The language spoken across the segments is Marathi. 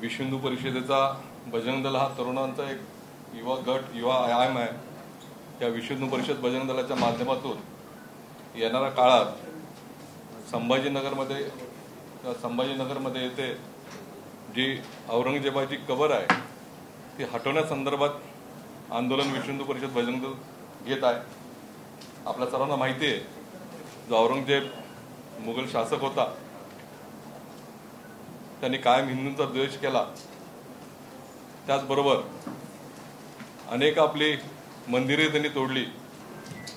विश्व हिंदू परिषदेचा बजरंग दल हा तरुणांचा एक युवा गट युवा आयाम आहे। या विश्व हिंदू परिषद बजरंग दलाच्या माध्यमातून येणाऱ्या काळात संभाजीनगरमध्ये येथे जी औरंगजेबाची कबर आहे ती हटवण्यासंदर्भात आंदोलन विश्व हिंदू परिषद बजरंग दल घेत आहे। आपल्या सर्वांना माहिती आहे, जो औरंगजेब मुघल शासक होता त्यांनी कायम हिंदूंचा द्वेष केला। त्याचबरोबर अनेक आपली मंदिरे त्यांनी तोडली,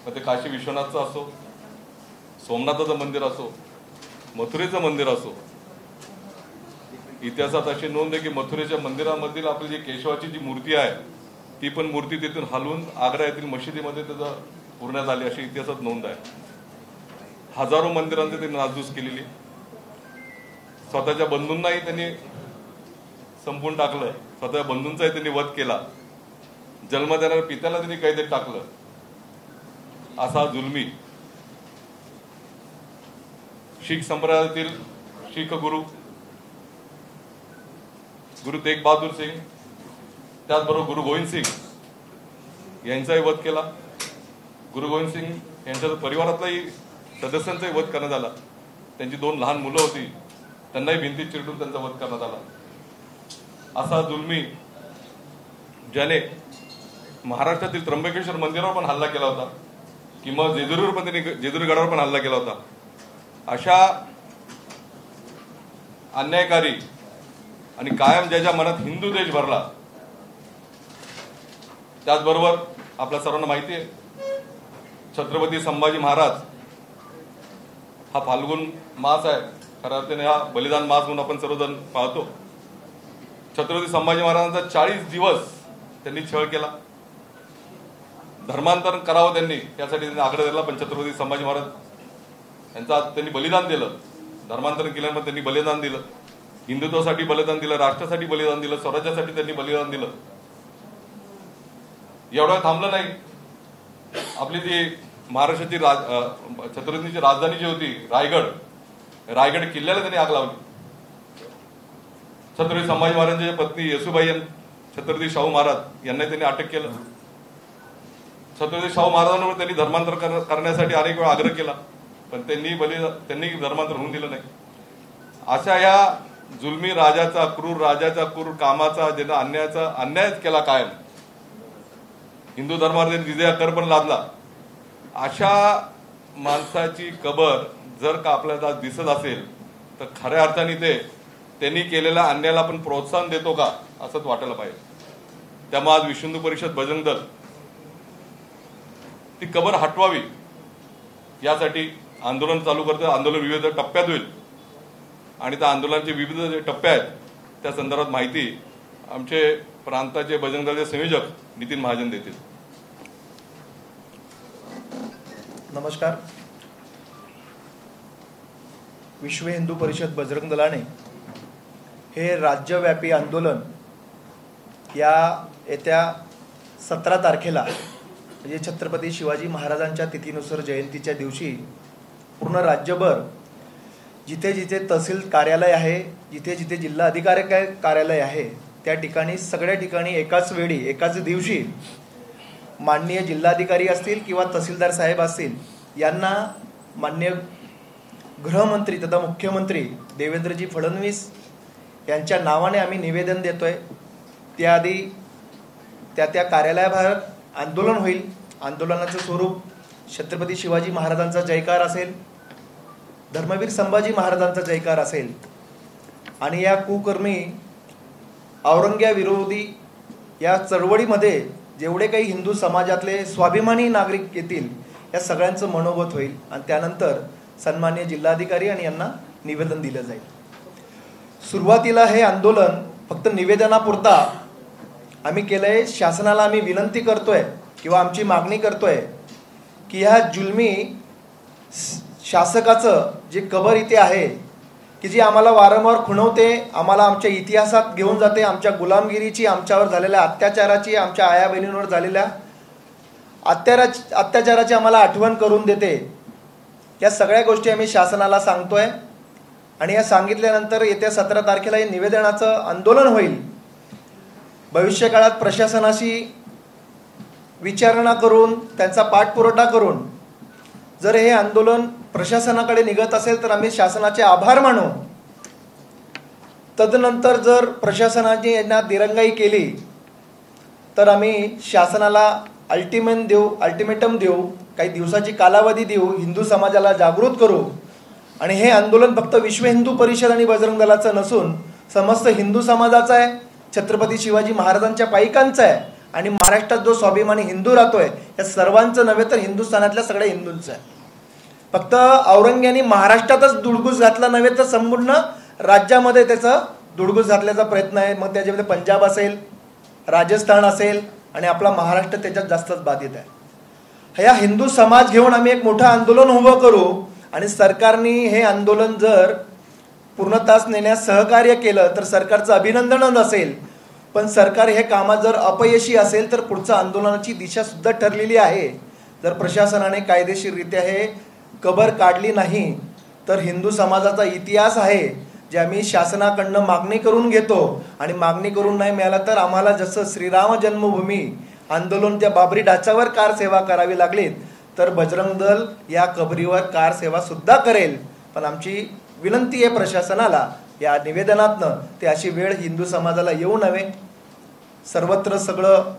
मग ते काशी विश्वनाथचं असो, सोमनाथाचं मंदिर असो, मथुरेचं मंदिर असो। इतिहासात अशी नोंद आहे की मथुरेच्या मंदिरामधील आपली जी केशवाची जी मूर्ती आहे ती पण मूर्ती तिथून हलवून आग्रा येथील मशिदीमध्ये त्याचं पुरण्यात आली अशी इतिहासात नोंद आहे। हजारो मंदिरांची त्यांनी नासधूस केलेली, स्वतःच्या बंधूंनाही त्यांनी संपवून टाकलं, स्वतःच्या बंधूंचाही त्यांनी वध केला, जन्म देणाऱ्या पित्याला त्यांनी कैदेत टाकलं। असा जुलमी शीख संप्रदायातील शीख गुरु तेग बहादूर सिंग, त्याचबरोबर गुरु गोविंद सिंग यांचाही वध केला। गुरु गोविंद सिंग यांच्या परिवारातलाही सदस्यांचाही वध करण्यात आला। त्यांची 2 लहान मुलं होती, त्यांनाही भिंतीत चिरडून त्यांचा वध करण्यात आला। असा जुलमी ज्याने महाराष्ट्रातील त्र्यंबकेश्वर मंदिरावर पण हल्ला केला होता किंवा जेजुरी गडावर पण हल्ला केला होता। अशा अन्यायकारी आणि कायम ज्याच्या मनात हिंदू देश भरला। त्याचबरोबर आपल्या सर्वांना माहिती आहे, छत्रपती संभाजी महाराज हा फाल्गुन मास आहे, खऱ्या अर्थाने हा बलिदान मास म्हणून आपण सर्वजण पाहतो। छत्रपती संभाजी महाराजांचा 40 दिवस त्यांनी छळ केला, धर्मांतरण करावं त्यांनी यासाठी त्यांनी आग्रह दिला, पण छत्रपती संभाजी महाराज यांचा त्यांनी बलिदान दिलं। धर्मांतरण केल्यानंतर त्यांनी बलिदान दिलं, हिंदुत्वासाठी बलिदान दिलं, राष्ट्रासाठी बलिदान दिलं, स्वराज्यासाठी त्यांनी बलिदान दिलं। एवढं थांबलं नाही, आपली जी महाराष्ट्राची छत्रपतींची राजधानी जी होती रायगड किल्ल्याला त्यांनी आग लावली। छत्रपती संभाजी महाराजांच्या पत्नी येसुबाई छत्रपती शाहू महाराज यांना त्यांनी अटक केलं। छत्रपती शाहू महाराजांवर त्यांनी धर्मांतर करण्यासाठी अनेक वेळा आग्रह केला, पण त्यांनी धर्मांतर होऊन दिलं नाही। अशा या जुलमी राजाचा क्रूर कामाचा ज्यानं अन्यायच केला, कायम हिंदू धर्मावर त्यांनी जिजिया कर पण लादला। अशा माणसाची कबर जर का आपल्याला दिसत असेल तर खऱ्या अर्थाने त्यांनी केलेल्या अन्यायाला आपण प्रोत्साहन देतो का असंच वाटायला पाहिजे। त्यामुळे आज विश्व हिंदू परिषद बजरंग दल ती कबर हटवावी यासाठी आंदोलन चालू करतं। आंदोलन विविध टप्प्यात होईल आणि त्या आंदोलनाचे विविध जे टप्पे आहेत त्या संदर्भात माहिती आमचे प्रांताचे बजरंग दलाचे संयोजक नितीन महाजन देतील। नमस्कार। विश्व हिंदू परिषद बजरंग दलाने हे राज्यव्यापी आंदोलन या येत्या 17 तारखेला म्हणजे छत्रपती शिवाजी महाराजांच्या तिथीनुसार जयंतीच्या दिवशी पूर्ण राज्यभर जिथे जिथे तहसील कार्यालय आहे, जिथे जिथे जिल्हा अधिकारी कार्यालय आहे, त्या ठिकाणी सगळ्या ठिकाणी एकाच वेळी एकाच दिवशी माननीय जिल्हाधिकारी असतील किंवा तहसीलदार साहेब असतील यांना माननीय गृहमंत्री तथा मुख्यमंत्री देवेंद्रजी फडणवीस यांच्या नावाने आम्ही निवेदन देतोय। त्याआधी त्या कार्यालयाबाहेर आंदोलन होईल। आंदोलनाचं स्वरूप छत्रपती शिवाजी महाराजांचा जयकार असेल, धर्मवीर संभाजी महाराजांचा जयकार असेल आणि या कुकर्मी औरंग्याविरोधी या चळवळीमध्ये जेवढे काही हिंदू समाजातले स्वाभिमानी नागरिक येतील या सगळ्यांचं मनोगत होईल आणि त्यानंतर सन्माननीय जिल्हाधिकारी आणि यांना निवेदन दिलं जाईल। सुरुवातीला हे आंदोलन फक्त निवेदनापुरता आम्ही केलंय। शासनाला आम्ही विनंती करतोय किंवा आमची मागणी करतोय की ह्या जुलमी शासकाचं जे कबर इथे आहे की जी आम्हाला वारंवार खुणवते, आम्हाला आमच्या इतिहासात घेऊन जाते, आमच्या गुलामगिरीची, आमच्यावर झालेल्या अत्याचाराची, आमच्या आया बहिणींवर झालेल्या अत्याचाराची आम्हाला आठवण करून देते। या सगळ्या गोष्टी आम्ही शासनाला सांगतोय आणि या सांगितल्यानंतर येत्या 17 तारखेला हे निवेदनाचं आंदोलन होईल. भविष्यकाळात प्रशासनाशी विचारणा करून त्यांचा पाठपुरावा करून जर हे आंदोलन प्रशासनाकडे निघत असेल तर आम्ही शासनाचे आभार मानू. तदनंतर जर प्रशासनाने यांना दिरंगाई केली तर आम्ही शासनाला अल्टिमेटम देऊ, काही दिवसाची कालावधी देऊ, हिंदू समाजाला जागृत करू. आणि हे आंदोलन फक्त विश्व हिंदू परिषद आणि बजरंग दलाचं नसून समस्त हिंदू समाजाचं आहे, छत्रपती शिवाजी महाराजांच्या पाईकांचं आहे आणि महाराष्ट्रात जो स्वाभिमानी हिंदू राहतोय या सर्वांचं नव्हे तर हिंदुस्थानातल्या सगळ्या हिंदूंचं आहे. फक्त औरंग्याने महाराष्ट्रातच दुडगूस घातला नव्हे तर संपूर्ण राज्यामध्ये त्याचा दुडगूस घातल्याचा प्रयत्न आहे. मग त्याच्यामध्ये पंजाब असेल, राजस्थान असेल आणि आपला महाराष्ट्र त्याच्यात जास्तच बाधित आहे. या हिंदू समाज घेऊन आम्ही एक मोठं आंदोलन उभं करू आणि सरकारने हे आंदोलन जर पूर्णतास नेण्यास सहकार्य केलं तर सरकारचं अभिनंदनच असेल. पण सरकार हे कामात जर अपयशी असेल तर पुढच्या आंदोलनाची दिशा सुद्धा ठरलेली आहे. जर प्रशासनाने कायदेशीररित्या हे कबर काढली नाही तर हिंदू समाजाचा इतिहास आहे जे आम्ही शासनाकडनं मागणी करून घेतो आणि मागणी करून नाही मिळाला तर आम्हाला जसं श्रीराम जन्मभूमी आंदोलन त्या बाबरी ढाच्यावर कार सेवा करावी लागली तर बजरंग दल या कबरीवर कार सेवा सुद्धा करेल. पण आमची विनंती आहे प्रशासनाला या निवेदनातनं ते अशी वेळ हिंदू समाजाला येऊ नये. सर्वत्र सगळं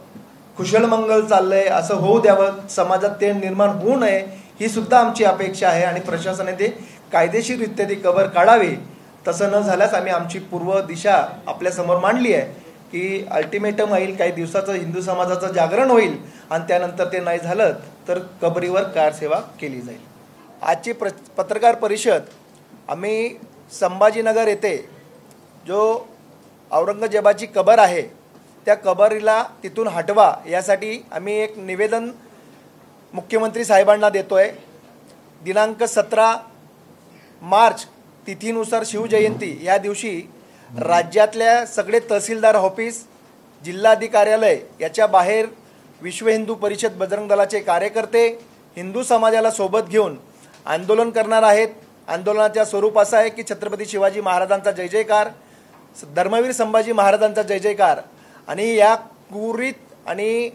कुशल मंगल चाललंय असं होऊ द्यावं, समाजात ते निर्माण होऊ नये ही सुद्धा आमची अपेक्षा आहे आणि प्रशासनाने ते कायदेशीररित्या ती कबर काढावी. तसं न झाल्यास आम्ही आमची पूर्व दिशा आपल्यासमोर मांडली आहे की अल्टिमेटम येईल, काही दिवसाचं हिंदू समाजाचं जागरण होईल आणि त्यानंतर ते नाही झालं तर कबरीवर कार सेवा केली जाईल. आजची पत्रकार परिषद आम्ही संभाजीनगर येथे जो औरंगजेबाची कबर आहे त्या कबरीला तिथून हटवा यासाठी आम्ही एक निवेदन मुख्यमंत्री साहेबांना देतोय. दिनांक 17 मार्च तिथीनुसार शिवजयंती या दिवशी राज्यातल्या सगळे तहसीलदार ऑफिस, जिल्हाधिकार्यालय याच्या बाहेर विश्व हिंदू परिषद बजरंग दलाचे कार्यकर्ते हिंदू समाजाला सोबत घेऊन आंदोलन करणार आहेत. आंदोलनाचं स्वरूप असं आहे की छत्रपती शिवाजी महाराजांचा जय जयकार, धर्मवीर संभाजी महाराजांचा जय जयकार आणि या क्रूरित आणि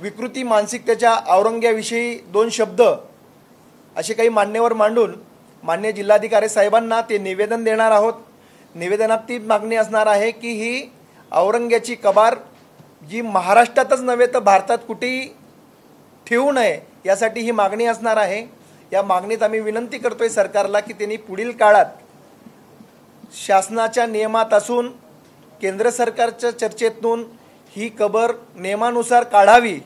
विकृती मानसिकतेच्या औरंग्याविषयी 2 शब्द असे काही मान्यवर मांडून मान्य जिल्हाधिकारी साहेबांना ते निवेदन देणार आहोत. निवेदनात ती मागणी असणार आहे की ही औरंग्याची कबार जी महाराष्ट्रातच नव्हे तर भारतात कुठेही ठेवू नये यासाठी ही मागणी असणार आहे. या मागणीत आम्ही विनंती करतोय सरकारला की त्यांनी पुढील काळात शासनाच्या नियमात असून केंद्र सरकारच्या चर्चेतून ही कबर नियमानुसार काढावी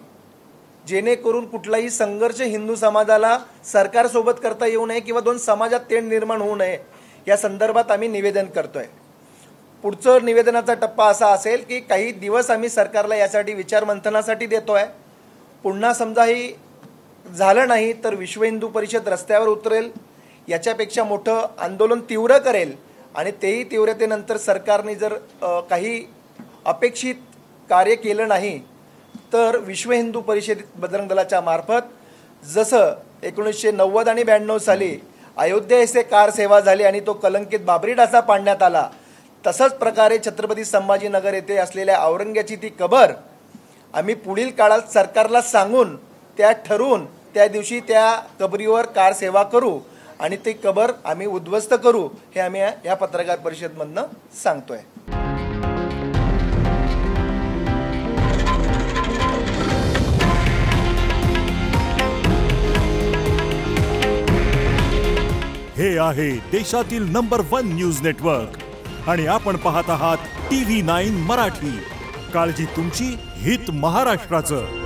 जेणेकरून कुठलाही संघर्ष हिंदू समाजाला सरकारसोबत करता येऊ नये किंवा 2 समाजात तेढ निर्माण होऊ नये या संदर्भात आम्ही निवेदन करतोय. पुढचं निवेदनाचा टप्पा असा असेल की काही दिवस आम्ही सरकारला यासाठी विचारमंथनासाठी देतोय. पुन्हा समजा ही झालं नाही तर विश्व हिंदू परिषद रस्त्यावर उतरेल, याच्यापेक्षा मोठं आंदोलन तीव्र करेल आणि तेही तीव्रतेनंतर सरकारने जर काही अपेक्षित कार्य केलं नाही तर विश्व हिंदू परिषद बजरंग दलाच्या मार्फत जसं 1990 आणि 92 साली अयोध्या येथे कार सेवा झाली आणि तो कलंकित बाबरी ढाचा पाडण्यात आला, तसंच प्रकारे छत्रपती संभाजीनगर येथे असलेल्या औरंग्याची ती कबर आम्ही पुढील काळात सरकारला सांगून त्या ठरवून त्या दिवशी त्या कबरीवर कार सेवा करू आणि ती कबर आम्ही उद्ध्वस्त करू हे आम्ही या पत्रकार परिषदेमधनं सांगतोय. हे आहे देशातील नंबर 1 न्यूज नेटवर्क आणि आपण पाहत आहात TV9 मराठी. काळजी तुमची, हित महाराष्ट्राचं.